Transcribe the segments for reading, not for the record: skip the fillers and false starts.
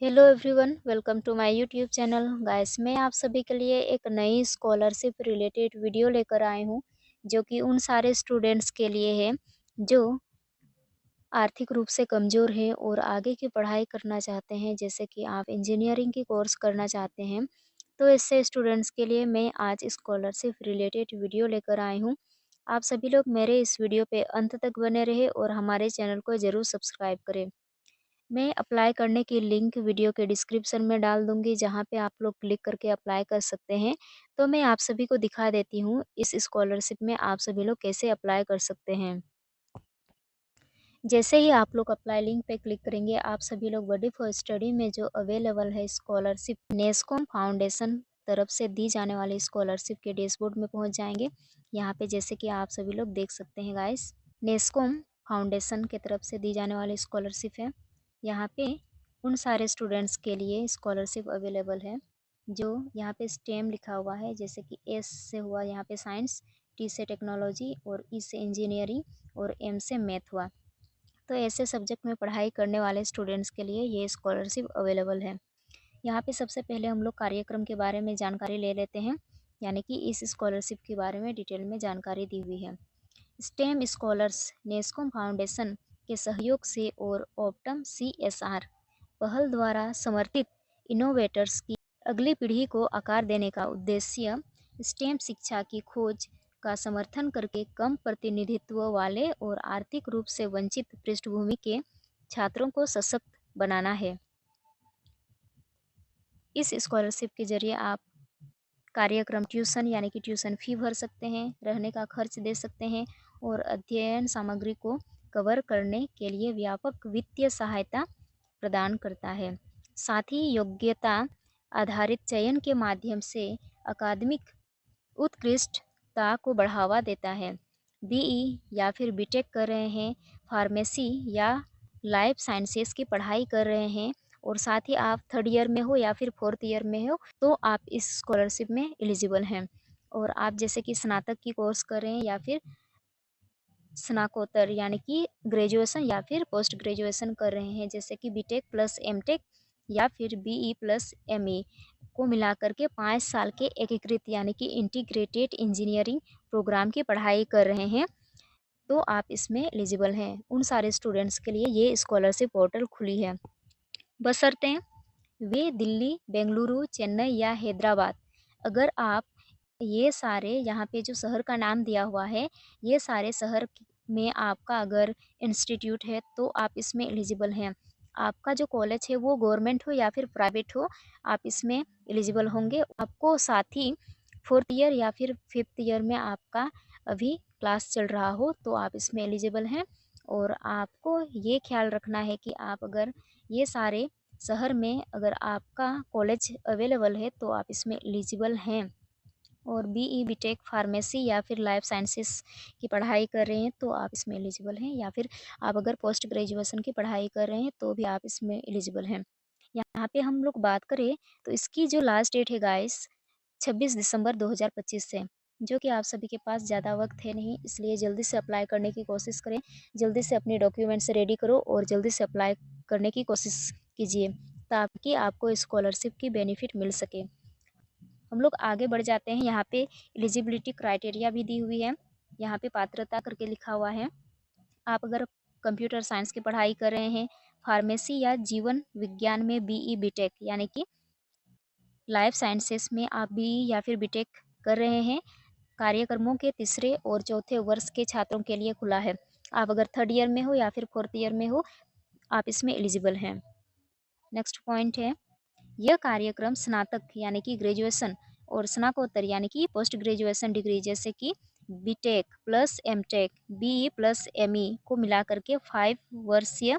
Hello everyone, welcome to my YouTube channel. Guys, मैं आप सभी के लिए एक नई स्कॉलरशिप रिलेटेड वीडियो लेकर आई हूँ, जो कि उन सारे स्टूडेंट्स के लिए है जो आर्थिक रूप से कमज़ोर हैं और आगे की पढ़ाई करना चाहते हैं। जैसे कि आप इंजीनियरिंग की कोर्स करना चाहते हैं, तो ऐसे स्टूडेंट्स के लिए मैं आज स्कॉलरशिप रिलेटेड वीडियो लेकर आई हूँ। आप सभी लोग मेरे इस वीडियो पे अंत तक बने रहे और हमारे चैनल को ज़रूर सब्सक्राइब करें। मैं अप्लाई करने की लिंक वीडियो के डिस्क्रिप्शन में डाल दूँगी, जहाँ पे आप लोग क्लिक करके अप्लाई कर सकते हैं। तो मैं आप सभी को दिखा देती हूँ इस स्कॉलरशिप में आप सभी लोग कैसे अप्लाई कर सकते हैं। जैसे ही आप लोग अप्लाई लिंक पे क्लिक करेंगे, आप सभी लोग बडी फॉर स्टडी में जो अवेलेबल है स्कॉलरशिप नेस्कॉम फाउंडेशन तरफ से दी जाने वाली स्कॉलरशिप के डैशबोर्ड में पहुँच जाएँगे। यहाँ पे जैसे कि आप सभी लोग देख सकते हैं गाइस, नेस्कॉम फाउंडेशन की तरफ से दी जाने वाली स्कॉलरशिप है। यहाँ पे उन सारे स्टूडेंट्स के लिए स्कॉलरशिप अवेलेबल है, जो यहाँ पे स्टेम लिखा हुआ है। जैसे कि एस से हुआ यहाँ पे साइंस, टी से टेक्नोलॉजी और ई से इंजीनियरिंग और एम से मैथ हुआ। तो ऐसे सब्जेक्ट में पढ़ाई करने वाले स्टूडेंट्स के लिए ये स्कॉलरशिप अवेलेबल है। यहाँ पे सबसे पहले हम लोग कार्यक्रम के बारे में जानकारी ले लेते हैं, यानी कि इस स्कॉलरशिप के बारे में डिटेल में जानकारी दी हुई है। स्टेम स्कॉलर्स नेस्कॉम फाउंडेशन के सहयोग से और ऑप्टम CSR पहल द्वारा समर्थित इनोवेटर्स की अगली पीढ़ी को आकार देने का उद्देश्य स्टेम शिक्षा की खोज का समर्थन करके कम प्रतिनिधित्व वाले और आर्थिक रूप से वंचित पृष्ठभूमि के छात्रों को सशक्त बनाना है। इस स्कॉलरशिप के जरिए आप कार्यक्रम ट्यूशन यानी कि ट्यूशन फ़ी भर सकते हैं, रहने का खर्च दे सकते हैं और अध्ययन सामग्री को कवर करने के लिए व्यापक वित्तीय सहायता प्रदान करता है। साथ ही योग्यता आधारित चयन के माध्यम से अकादमिक उत्कृष्टता को बढ़ावा देता है। BE या फिर बीटेक कर रहे हैं, फार्मेसी या लाइफ साइंसेस की पढ़ाई कर रहे हैं और साथ ही आप थर्ड ईयर में हो या फिर फोर्थ ईयर में हो, तो आप इस स्कॉलरशिप में एलिजिबल हैं। और आप जैसे कि स्नातक की कोर्स कर रहे हैं या फिर स्नाकोत्तर यानी कि ग्रेजुएशन या फिर पोस्ट ग्रेजुएशन कर रहे हैं, जैसे कि बीटेक प्लस एमटेक या फिर BE प्लस ME को मिलाकर के 5 साल के एकीकृत यानी कि इंटीग्रेटेड इंजीनियरिंग प्रोग्राम की पढ़ाई कर रहे हैं, तो आप इसमें एलिजिबल हैं। उन सारे स्टूडेंट्स के लिए ये स्कॉलरशिप पोर्टल खुली है, बशर्ते वे दिल्ली, बेंगलुरु, चेन्नई या हैदराबाद, अगर आप ये सारे यहाँ पे जो शहर का नाम दिया हुआ है, ये सारे शहर में आपका अगर इंस्टीट्यूट है, तो आप इसमें एलिजिबल हैं। आपका जो कॉलेज है वो गवर्नमेंट हो या फिर प्राइवेट हो, आप इसमें एलिजिबल होंगे। आपको साथ ही फोर्थ ईयर या फिर फिफ्थ ईयर में आपका अभी क्लास चल रहा हो, तो आप इसमें एलिजिबल हैं। और आपको ये ख्याल रखना है कि आप अगर ये सारे शहर में अगर आपका कॉलेज अवेलेबल है, तो आप इसमें एलिजिबल हैं। और BE बीटेक फार्मेसी या फिर लाइफ साइंसेस की पढ़ाई कर रहे हैं, तो आप इसमें एलिजिबल हैं। या फिर आप अगर पोस्ट ग्रेजुएशन की पढ़ाई कर रहे हैं, तो भी आप इसमें एलिजिबल हैं। यहाँ पे हम लोग बात करें तो इसकी जो लास्ट डेट है गाइस, 26 दिसंबर 2025 से, जो कि आप सभी के पास ज़्यादा वक्त है नहीं, इसलिए जल्दी से अप्लाई करने की कोशिश करें। जल्दी से अपने डॉक्यूमेंट्स रेडी करो और जल्दी से अप्लाई करने की कोशिश कीजिए, ताकि आपको स्कॉलरशिप की बेनिफिट मिल सके। हम लोग आगे बढ़ जाते हैं। यहाँ पे एलिजिबिलिटी क्राइटेरिया भी दी हुई है, यहाँ पे पात्रता करके लिखा हुआ है। आप अगर कंप्यूटर साइंस की पढ़ाई कर रहे हैं, फार्मेसी या जीवन विज्ञान में BE बीटेक यानी कि लाइफ साइंसेस में आप BE या फिर बीटेक कर रहे हैं, कार्यक्रमों के तीसरे और चौथे वर्ष के छात्रों के लिए खुला है। आप अगर थर्ड ईयर में हो या फिर फोर्थ ईयर में हो, आप इसमें एलिजिबल हैं। नेक्स्ट पॉइंट है, यह कार्यक्रम स्नातक यानी कि ग्रेजुएशन और स्नाकोत्तर यानी कि पोस्ट ग्रेजुएशन डिग्री जैसे कि BTech plus MTech, BE plus ME को मिलाकर के 5 वर्षीय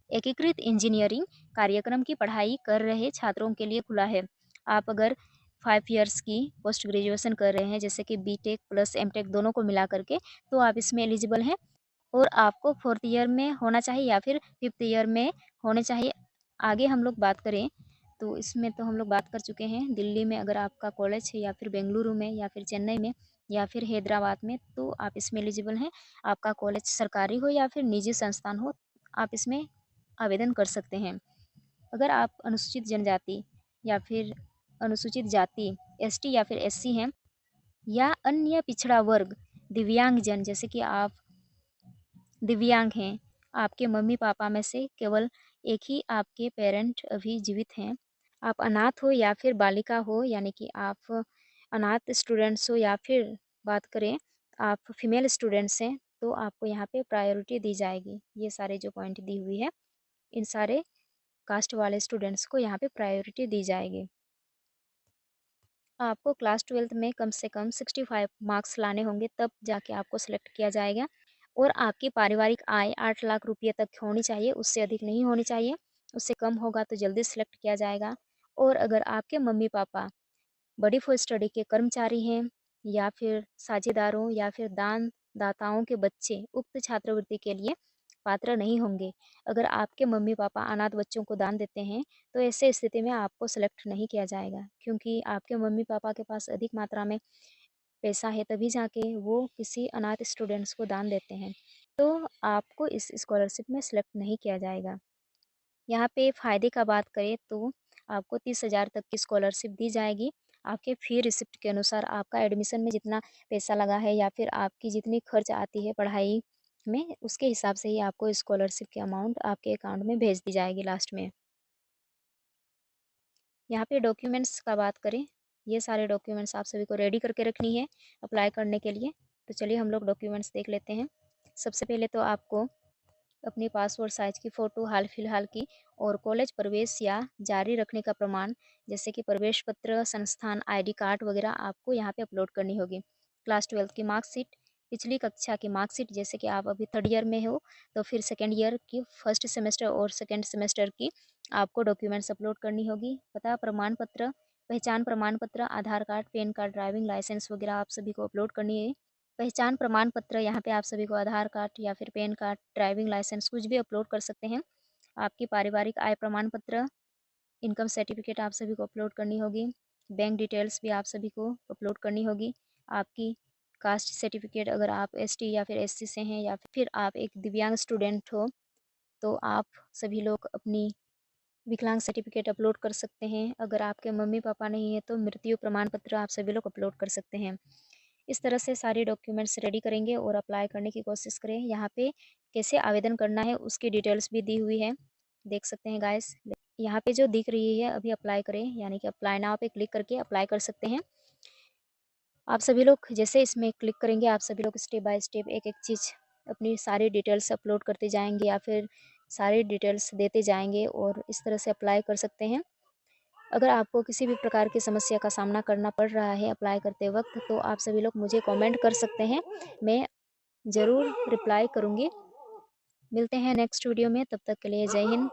एकीकृत इंजीनियरिंग कार्यक्रम की पढ़ाई कर रहे छात्रों के लिए खुला है। आप अगर 5 इयर्स की पोस्ट ग्रेजुएशन कर रहे हैं, जैसे कि बीटेक प्लस एमटेक दोनों को मिला करके, तो आप इसमें एलिजिबल हैं। और आपको फोर्थ ईयर में होना चाहिए या फिर फिफ्थ ईयर में होने चाहिए। आगे हम लोग बात करें तो इसमें तो हम लोग बात कर चुके हैं। दिल्ली में अगर आपका कॉलेज है या फिर बेंगलुरु में या फिर चेन्नई में या फिर हैदराबाद में, तो आप इसमें एलिजिबल हैं। आपका कॉलेज सरकारी हो या फिर निजी संस्थान हो, आप इसमें आवेदन कर सकते हैं। अगर आप अनुसूचित जनजाति या फिर अनुसूचित जाति, एसटी या फिर एससी हैं, या अन्य पिछड़ा वर्ग, दिव्यांगजन, जैसे कि आप दिव्यांग हैं, आपके मम्मी-पापा में से केवल एक ही आपके पेरेंट अभी जीवित हैं, आप अनाथ हो या फिर बालिका हो, यानी कि आप अनाथ स्टूडेंट्स हो, या फिर बात करें आप फीमेल स्टूडेंट्स हैं, तो आपको यहाँ पे प्रायोरिटी दी जाएगी। ये सारे जो पॉइंट दी हुई है, इन सारे कास्ट वाले स्टूडेंट्स को यहाँ पे प्रायोरिटी दी जाएगी। आपको क्लास 12th में कम से कम 65 मार्क्स लाने होंगे, तब जाके आपको सिलेक्ट किया जाएगा। और आपकी पारिवारिक आय 8 लाख रुपये तक होनी चाहिए, उससे अधिक नहीं होनी चाहिए। उससे कम होगा तो जल्दी सिलेक्ट किया जाएगा। और अगर आपके मम्मी-पापा बड़ी फौज स्टडी के कर्मचारी हैं, या फिर साझेदारों या फिर दाताओं के बच्चे उक्त छात्रवृत्ति के लिए पात्र नहीं होंगे। अगर आपके मम्मी-पापा अनाथ बच्चों को दान देते हैं, तो ऐसे स्थिति में आपको सेलेक्ट नहीं किया जाएगा, क्योंकि आपके मम्मी-पापा के पास अधिक मात्रा में पैसा है, तभी जाके वो किसी अनाथ स्टूडेंट्स को दान देते हैं। तो आपको इस स्कॉलरशिप में सेलेक्ट नहीं किया जाएगा। यहाँ पे फ़ायदे का बात करें तो आपको 30,000 तक की स्कॉलरशिप दी जाएगी। आपके फ़ी रिसिप्ट के अनुसार आपका एडमिशन में जितना पैसा लगा है, या फिर आपकी जितनी खर्च आती है पढ़ाई में, उसके हिसाब से ही आपको स्कॉलरशिप की अमाउंट आपके अकाउंट में भेज दी जाएगी लास्ट में। यहाँ पे डॉक्यूमेंट्स का बात करें, ये सारे डॉक्यूमेंट्स आप सभी को रेडी करके रखनी है अप्लाई करने के लिए। तो चलिए हम लोग डॉक्यूमेंट्स देख लेते हैं। सबसे पहले तो आपको अपनी पासपोर्ट साइज़ की फ़ोटो हाल फिलहाल की, और कॉलेज प्रवेश या जारी रखने का प्रमाण, जैसे कि प्रवेश पत्र, संस्थान आईडी कार्ड वगैरह आपको यहाँ पे अपलोड करनी होगी। क्लास 12 की मार्कशीट, पिछली कक्षा की मार्कशीट, जैसे कि आप अभी थर्ड ईयर में हो तो फिर सेकेंड ईयर की फर्स्ट सेमेस्टर और सेकेंड सेमेस्टर की आपको डॉक्यूमेंट्स अपलोड करनी होगी। पता प्रमाण पत्र, पहचान प्रमाण पत्र, Aadhaar card, PAN card, driving licence वगैरह आप सभी को अपलोड करनी है। पहचान प्रमाण पत्र, यहाँ पे आप सभी को आधार कार्ड या फिर पैन कार्ड, ड्राइविंग लाइसेंस कुछ भी अपलोड कर सकते हैं। आपकी पारिवारिक आय प्रमाण पत्र, इनकम सर्टिफिकेट आप सभी को अपलोड करनी होगी। बैंक डिटेल्स भी आप सभी को अपलोड करनी होगी। आपकी कास्ट सर्टिफिकेट, अगर आप एसटी या फिर एससी से हैं, या फिर आप एक दिव्यांग स्टूडेंट हो, तो आप सभी लोग अपनी विकलांग सर्टिफिकेट अपलोड कर सकते हैं। अगर आपके मम्मी पापा नहीं है तो मृत्यु प्रमाण पत्र आप सभी लोग अपलोड कर सकते हैं। इस तरह से सारे डॉक्यूमेंट्स रेडी करेंगे और अप्लाई करने की कोशिश करें। यहाँ पे कैसे आवेदन करना है उसकी डिटेल्स भी दी हुई है, देख सकते हैं गाइस। यहाँ पे जो दिख रही है अभी अप्लाई करें, यानी कि अप्लाई नाउ पे क्लिक करके अप्लाई कर सकते हैं। आप सभी लोग जैसे इसमें क्लिक करेंगे, आप सभी लोग स्टेप बाय स्टेप एक एक चीज़ अपनी सारी डिटेल्स अपलोड करते जाएंगे, या फिर सारी डिटेल्स देते जाएंगे, और इस तरह से अप्लाई कर सकते हैं। अगर आपको किसी भी प्रकार की समस्या का सामना करना पड़ रहा है अप्लाई करते वक्त, तो आप सभी लोग मुझे कमेंट कर सकते हैं, मैं ज़रूर रिप्लाई करूँगी। मिलते हैं नेक्स्ट वीडियो में, तब तक के लिए जय हिंद।